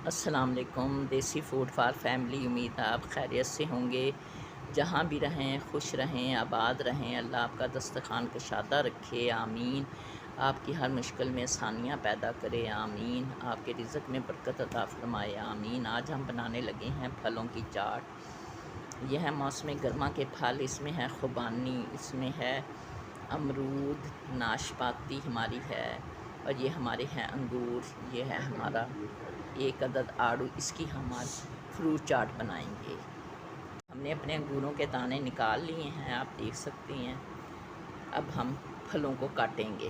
अस्सलाम वालेकुम। देसी फूड फॉर फैमिली। उम्मीद है आप खैरियत से होंगे। जहाँ भी रहें खुश रहें, आबाद रहें। अल्लाह आपका दस्तरखान कुशादा रखे, आमीन। आपकी हर मुश्किल में आसानियाँ पैदा करे, आमीन। आपके रिज़्क़ में बरकत अता फरमाए, आमीन। आज हम बनाने लगे हैं फलों की चाट। यह है मौसम गर्मा के फल। इसमें है खुबानी, इसमें है अमरूद, नाशपाती हमारी है, और ये हमारे हैं अंगूर। ये है हमारा एक अदद आड़ू। इसकी हम आज फ्रूट चाट बनाएंगे। हमने अपने अंगूरों के दाने निकाल लिए हैं, आप देख सकते हैं। अब हम फलों को काटेंगे।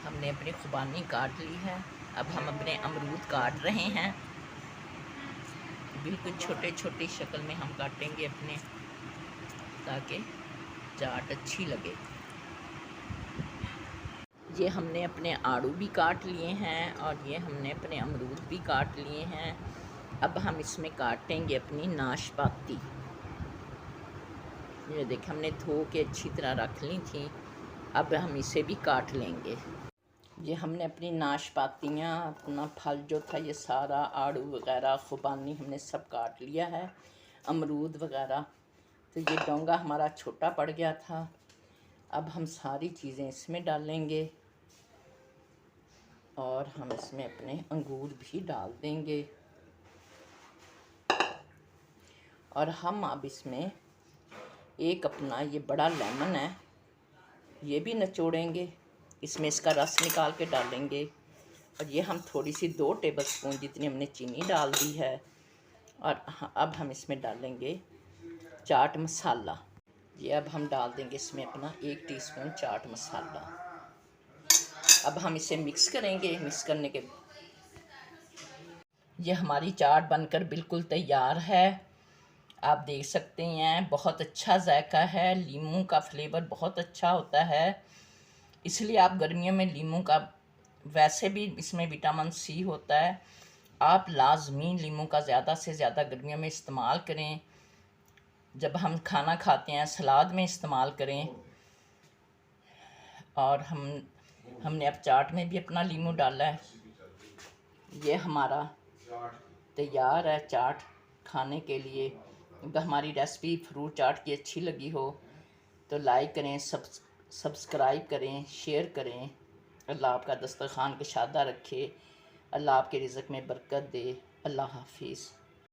हमने अपनी खुबानी काट ली है। अब हम अपने अमरूद काट रहे हैं। बिल्कुल छोटे छोटे शक्ल में हम काटेंगे अपने, ताकि चाट अच्छी लगे। ये हमने अपने आड़ू भी काट लिए हैं, और ये हमने अपने अमरूद भी काट लिए हैं। अब हम इसमें काटेंगे अपनी नाशपाती। ये देखिए, हमने धो के अच्छी तरह रख ली थी। अब हम इसे भी काट लेंगे। ये हमने अपनी नाशपातियाँ, अपना फल जो था, ये सारा आड़ू वगैरह खुबानी हमने सब काट लिया है, अमरूद वगैरह। तो ये डोंगा हमारा छोटा पड़ गया था। अब हम सारी चीज़ें इसमें डालेंगे, और हम इसमें अपने अंगूर भी डाल देंगे। और हम अब इसमें एक अपना ये बड़ा लेमन है, ये भी निचोड़ेंगे। इसमें इसका रस निकाल के डालेंगे। और ये हम थोड़ी सी 2 टेबलस्पून जितनी हमने चीनी डाल दी है। और अब हम इसमें डालेंगे चाट मसाला। ये अब हम डाल देंगे इसमें अपना 1 टीस्पून चाट मसाला। अब हम इसे मिक्स करेंगे। मिक्स करने के ये हमारी चाट बनकर बिल्कुल तैयार है। आप देख सकते हैं, बहुत अच्छा जायका है। लीमू का फ्लेवर बहुत अच्छा होता है, इसलिए आप गर्मियों में लीमू का, वैसे भी इसमें विटामिन सी होता है, आप लाजमी लीमू का ज़्यादा से ज़्यादा गर्मियों में इस्तेमाल करें। जब हम खाना खाते हैं, सलाद में इस्तेमाल करें। और हमने अब चाट में भी अपना लीमू डाला है। ये हमारा तैयार है चाट खाने के लिए। अगर हमारी रेसिपी फ्रूट चाट की अच्छी लगी हो तो लाइक करें, सब्सक्राइब करें, शेयर करें। अल्लाह आपका दस्तरखान कुशादा रखे, अल्लाह आपके रिज़्क़ में बरकत दे। अल्लाह हाफिज़।